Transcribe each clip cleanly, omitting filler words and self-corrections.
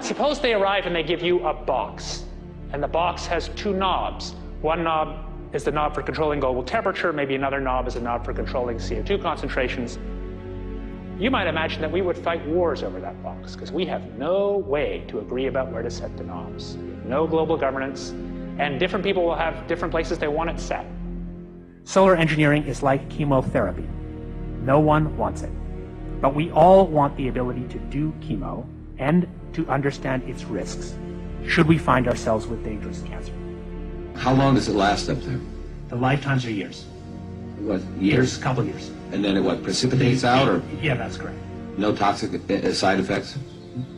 suppose they arrive and they give you a box, and the box has two knobs. One knob is the knob for controlling global temperature, maybe another knob is a knob for controlling CO2 concentrations. You might imagine that we would fight wars over that box, because we have no way to agree about where to set the knobs. No global governance, and different people will have different places they want it set. Solar engineering is like chemotherapy. No one wants it. But we all want the ability to do chemo and to understand its risks, should we find ourselves with dangerous cancer. How long does it last up there? The lifetimes are years. What, years? A couple years. And then it what, precipitates out, or Yeah, that's correct. no toxic side effects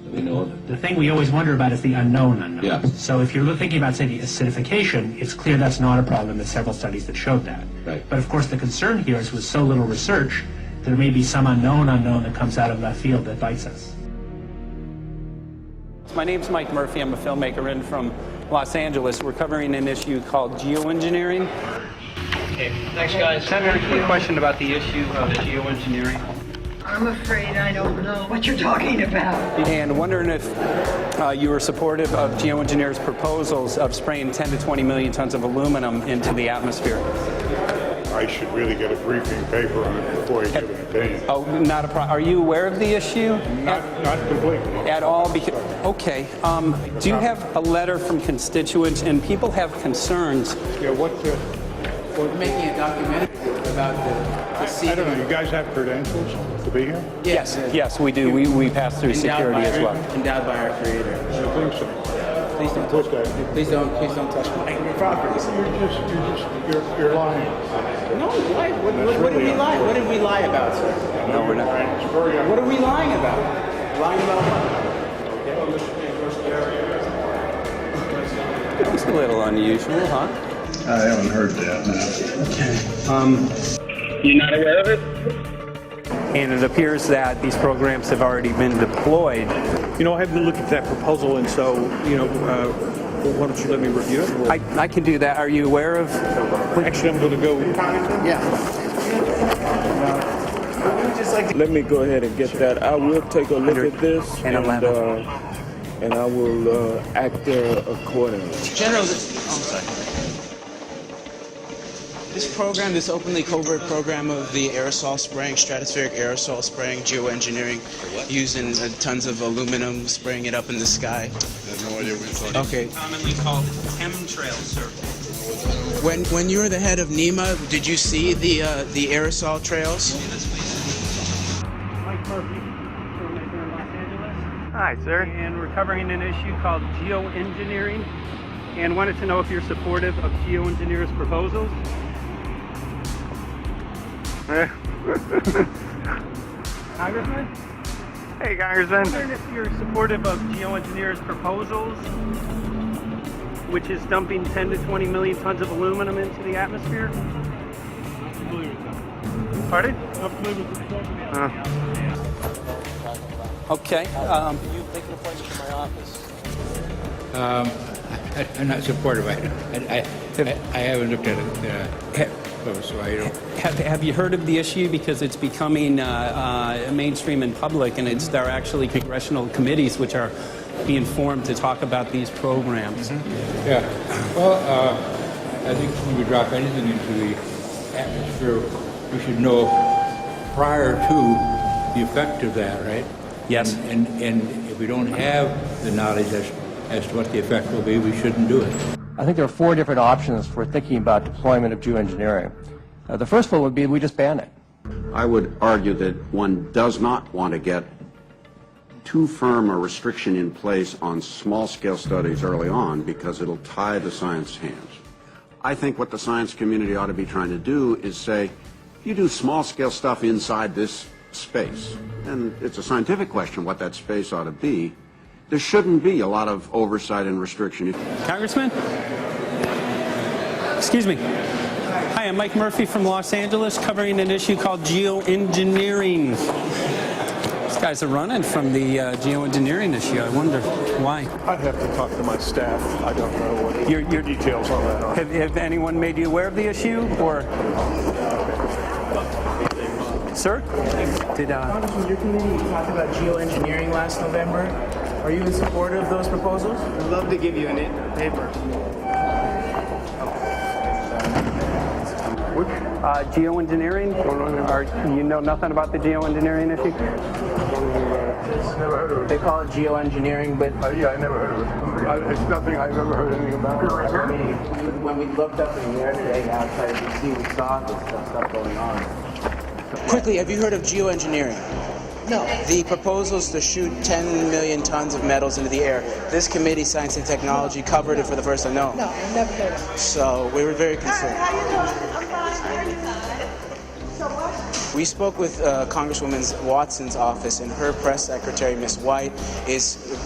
that we know of? The thing we always wonder about is the unknown unknown. Yeah. So if you're thinking about, say, the acidification, it's clear that's not a problem. There's several studies that showed that. Right. But of course the concern here is with so little research, there may be some unknown that comes out of left field that bites us. My name's Mike Murphy. I'm a filmmaker in from Los Angeles. We're covering an issue called geoengineering. Okay, thanks guys. Senator, a question about the issue of geoengineering. I'm afraid I don't know what you're talking about. And wondering if you were supportive of geoengineers' proposals of spraying 10 to 20 million tons of aluminum into the atmosphere. I should really get a briefing paper on it before I give an opinion. Oh, not a problem. Are you aware of the issue? Not completely. At all? Because, okay. Do you have a letter from constituents, and people have concerns? Yeah, We're making a documentary about the sea. I don't know, you guys have credentials to be here? Yes, yes, we do. We pass through security as well. Endowed by our creator. I think so. Please don't What's touch that? Please don't touch my property. You're lying. No, why? What did we lie? What did we lie about, sir? No, we're not. What are we lying about? Lying about what? It's a little unusual, huh? I haven't heard that, no. You're not aware of it? And it appears that these programs have already been deployed. You know, I haven't looked at that proposal, and so, you know, why don't you let me review it? I can do that. Are you aware of? Actually, I'm going to go. Yeah. Let me go ahead and get that. I will take a look at this, and I will act accordingly. General, this program, this openly covert program of the aerosol spraying, stratospheric aerosol spraying, geoengineering, using tons of aluminum, spraying it up in the sky. I have no idea what you're talking about. Okay. Commonly called chemtrail survey. When you were the head of NEMA, did you see the aerosol trails? Mike Murphy, filmmaker in Los Angeles. Hi, sir. And we're covering an issue called geoengineering, and wanted to know if you're supportive of geoengineers' proposals. Congressman? Hey, Congressman. I'm wondering if you're supportive of geoengineers' proposals, which is dumping 10 to 20 million tons of aluminum into the atmosphere. Pardon? Okay. You make an appointment to my office. I'm not supportive. I haven't looked at it, so I don't. Have you heard of the issue? Because it's becoming mainstream in public, and there are actually congressional committees which are being formed to talk about these programs. Mm-hmm. Yeah. Well, I think when we drop anything into the atmosphere, we should know prior to the effect of that, right? Yes. And if we don't have the knowledge as to what the effect will be, we shouldn't do it. I think there are 4 different options for thinking about deployment of geoengineering. The first one would be we just ban it. I would argue that one does not want to get too firm a restriction in place on small-scale studies early on because it'll tie the science hands. I think what the science community ought to be trying to do is say, you do small-scale stuff inside this space, and it's a scientific question what that space ought to be. There shouldn't be a lot of oversight and restriction. Congressman? Excuse me. Hi, I'm Mike Murphy from Los Angeles, covering an issue called geoengineering. These guys are running from the geoengineering issue. I wonder why. I'd have to talk to my staff. I don't know what your details on that are. Have anyone made you aware of the issue, or? Sir? Congressman, your committee talked about geoengineering last November. Are you in support of those proposals? I'd love to give you a paper. Geoengineering? You know nothing about the geoengineering issue? Never heard of it. They call it geoengineering, but Yeah, I never heard of it. It's nothing I've ever heard anything about. when we looked up in the air today outside DC, we saw this stuff going on. Quickly, have you heard of geoengineering? No. The proposals to shoot 10 million tons of metals into the air. This committee, Science and Technology, covered it for the first time. No. No, I've never heard of it. So we were very concerned. How you doing? I'm fine. So what? We spoke with Congresswoman Watson's office, and her press secretary, Ms. White,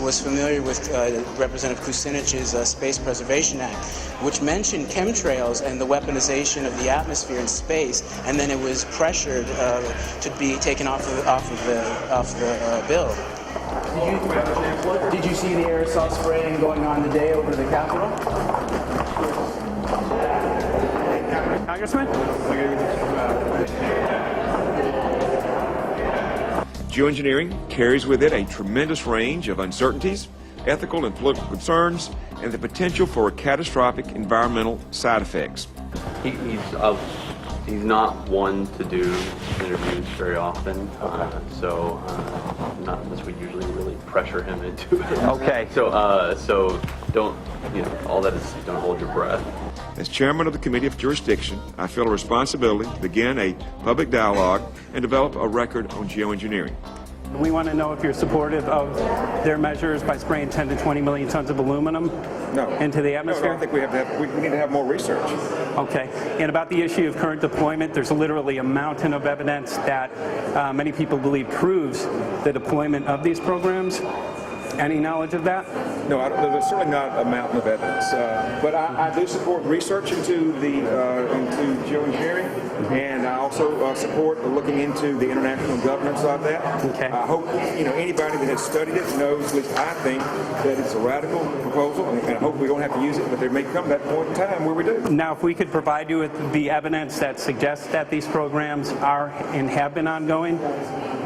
was familiar with Representative Kucinich's Space Preservation Act, which mentioned chemtrails and the weaponization of the atmosphere in space, and then it was pressured to be taken off the bill. Did you see the aerosol spraying going on today over the Capitol? Congressman? Geoengineering carries with it a tremendous range of uncertainties, ethical and political concerns, and the potential for catastrophic environmental side effects. He's not one to do interviews very often, so not unless we usually really pressure him into it. Okay. So don't, all that is, don't hold your breath. As chairman of the Committee of Jurisdiction, I feel a responsibility to begin a public dialogue and develop a record on geoengineering. We want to know if you're supportive of their measures by spraying 10 to 20 million tons of aluminum into the atmosphere? No, I think we need to have more research. Okay. And about the issue of current deployment, there's literally a mountain of evidence that many people believe proves the deployment of these programs. Any knowledge of that? No, there's certainly not a mountain of evidence, but I do support research into geoengineering, and I also support looking into the international governance of that. Okay. I hope anybody that has studied it knows, at least I think, that it's a radical proposal, and I hope we don't have to use it, but there may come that point in time where we do. Now, if we could provide you with the evidence that suggests that these programs are and have been ongoing,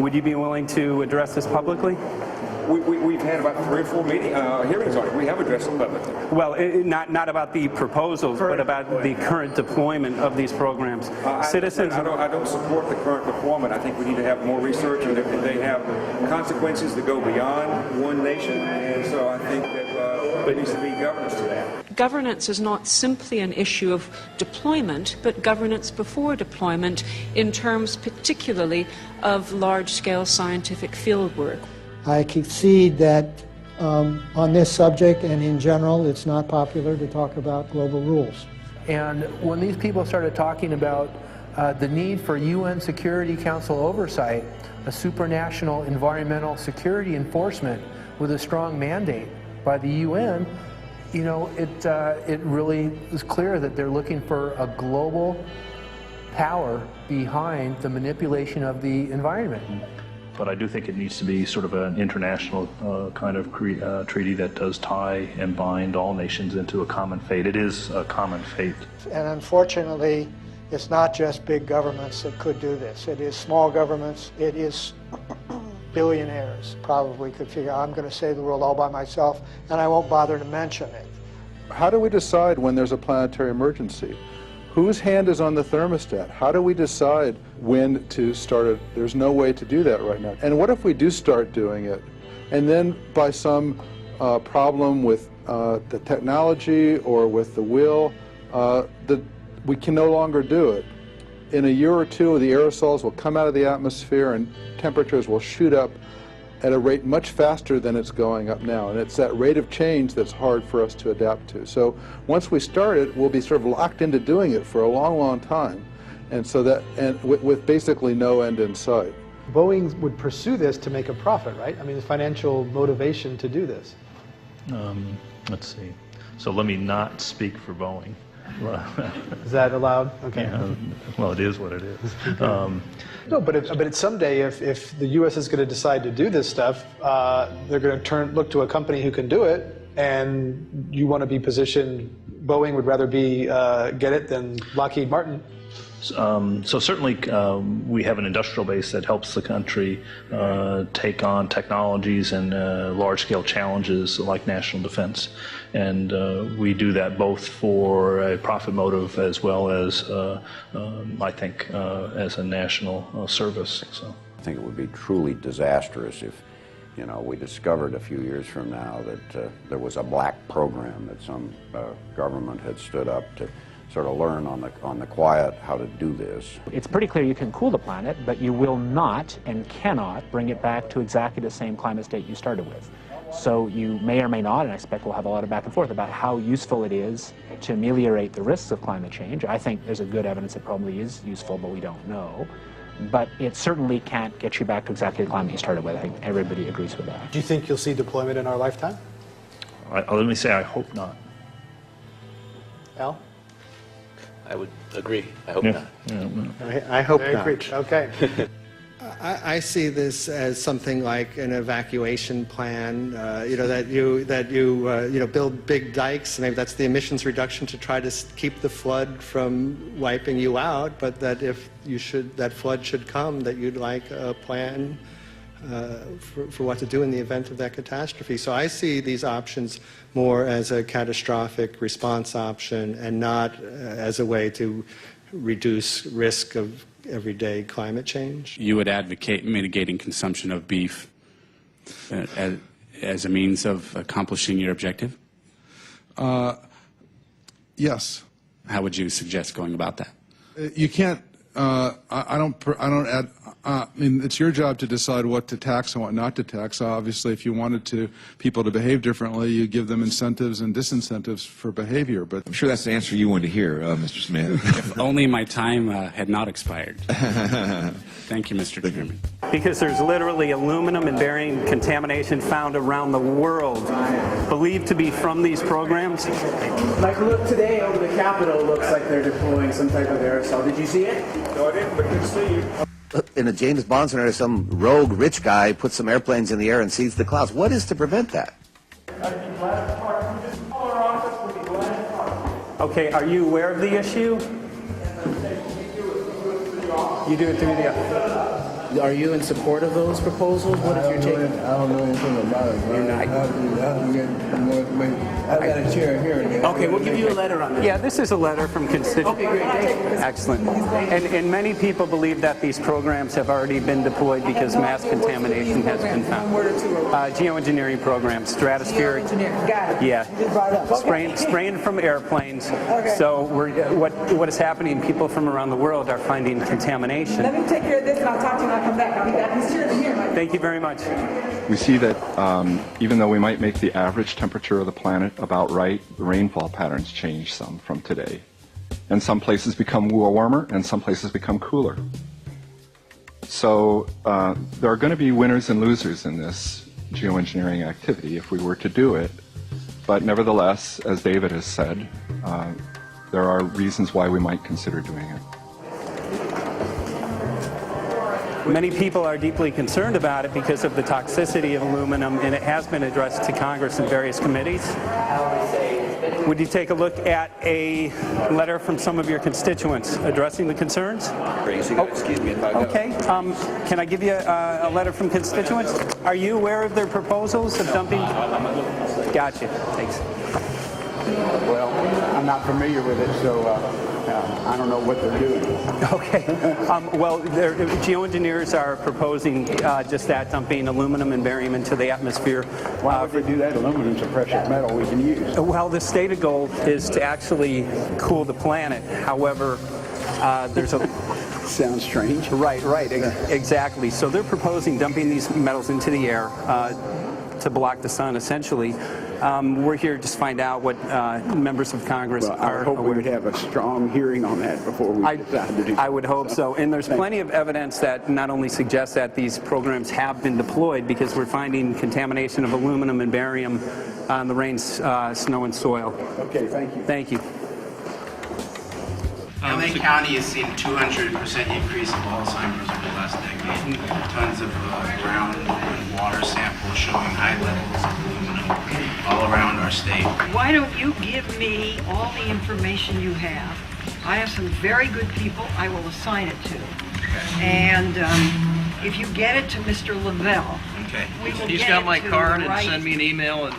would you be willing to address this publicly? We've had about 3 or 4 hearings on it. We have addressed them publicly. Well, not about the proposals, but about the current deployment of these programs. Citizens. I don't support the current deployment. I think we need to have more research, and they have consequences that go beyond one nation. And so I think that there needs to be governance to that. Governance is not simply an issue of deployment, but governance before deployment in terms particularly of large-scale scientific fieldwork. I concede that on this subject and in general, it's not popular to talk about global rules. And when these people started talking about the need for UN Security Council oversight, a supranational environmental security enforcement with a strong mandate by the UN, it really is clear that they're looking for a global power behind the manipulation of the environment. But I do think it needs to be sort of an international kind of treaty that does tie and bind all nations into a common fate. It is a common fate. And unfortunately, it's not just big governments that could do this. It is small governments. It is billionaires probably could figure, I'm going to save the world all by myself, and I won't bother to mention it. How do we decide when there's a planetary emergency? Whose hand is on the thermostat? How do we decide when to start it? There's no way to do that right now. And what if we do start doing it, and then by some problem with the technology or with the will, we can no longer do it? In a year or two, the aerosols will come out of the atmosphere and temperatures will shoot up at a rate much faster than it's going up now. And it's that rate of change that's hard for us to adapt to. So once we start it, we'll be sort of locked into doing it for a long, long time. And so with basically no end in sight. Boeing would pursue this to make a profit, right? I mean, the financial motivation to do this. Let's see. So let me not speak for Boeing. Is that allowed? Okay. Yeah, well, it is what it is. No, but someday, if the U.S. is going to decide to do this stuff, they're going to look to a company who can do it, and you want to be positioned. Boeing would rather get it than Lockheed Martin. So certainly we have an industrial base that helps the country take on technologies and large-scale challenges like national defense. And we do that both for a profit motive as well as, I think, as a national service. So I think it would be truly disastrous if, you know, we discovered a few years from now that there was a black program that some government had stood up to sort of learn on the quiet how to do this. It's pretty clear you can cool the planet, but you will not and cannot bring it back to exactly the same climate state you started with. So you may or may not, and I expect we'll have a lot of back and forth about how useful it is to ameliorate the risks of climate change. I think there's a good evidence it probably is useful, but we don't know. But it certainly can't get you back to exactly the climate you started with. I think everybody agrees with that. Do you think you'll see deployment in our lifetime? let me say I hope not. Al? I would agree. I hope not. I hope not. Okay. I see this as something like an evacuation plan. That you build big dikes. Maybe that's the emissions reduction to try to keep the flood from wiping you out. But that if that flood should come, that you'd like a plan for what to do in the event of that catastrophe. So I see these options more as a catastrophic response option and not as a way to reduce risk of everyday climate change. You would advocate mitigating consumption of beef as a means of accomplishing your objective? Yes. How would you suggest going about that? You can't. I mean, it's your job to decide what to tax and what not to tax. Obviously, if you wanted people to behave differently, you give them incentives and disincentives for behavior. But I'm sure that's the answer you wanted to hear, Mr. Smith. If only my time had not expired. Thank you, Mr. Chairman. Because there's literally aluminum and barium contamination found around the world, believed to be from these programs. Like, look, today over the Capitol, looks like they're deploying some type of aerosol. Did you see it? No, I didn't, but good to see you. In a James Bond scenario, some rogue rich guy puts some airplanes in the air and sees the clouds. What is to prevent that? Okay, are you aware of the issue? You do it through the... Are you in support of those proposals? What is your take? I don't know anything about it. You're not. I have to get more information. I've got a chair here. Okay, we'll give you a letter on that. Yeah, this is a letter from constituents. Okay, great. Excellent. And many people believe that these programs have already been deployed because mass contamination has been found. Geoengineering programs, stratospheric. Got it. Yeah. Spraying from airplanes. So what is happening, people from around the world are finding contamination. Let me take care of this and I'll talk to you when I come back. I'll be back. He's here. Thank you very much. We see that even though we might make the average temperature of the planet about right, the rainfall patterns change some from today. And some places become warmer and some places become cooler. So there are going to be winners and losers in this geoengineering activity if we were to do it. But nevertheless, as David has said, there are reasons why we might consider doing it. Many people are deeply concerned about it because of the toxicity of aluminum, and it has been addressed to Congress in various committees. Would you take a look at a letter from some of your constituents addressing the concerns? Excuse me if I go. Okay. Can I give you a letter from constituents? Are you aware of their proposals of dumping? Gotcha. Thanks. Well, I'm not familiar with it, so I don't know what they're doing. Okay. Well, geoengineers are proposing just that, dumping aluminum and barium into the atmosphere. Why would they do that? Aluminum's a precious metal we can use. Well, the stated goal is to actually cool the planet. However, there's a... Sounds strange. Right, exactly. So they're proposing dumping these metals into the air to block the sun, essentially. We're here just to find out what members of Congress are. I hope we would have a strong hearing on that before we decide to do that. I would hope so. And there's plenty of evidence that not only suggests that these programs have been deployed, because we're finding contamination of aluminum and barium on the rain, snow, and soil. Okay, thank you. Thank you. LA County has seen a 200% increase of Alzheimer's over the last decade. Tons of ground and water samples showing high levels of aluminum all around our state. Why don't you give me all the information you have I have some very good people I will assign it to. And if you get it to Mr. Lavelle, Okay. we will He's get got it my to card the and right send me an email and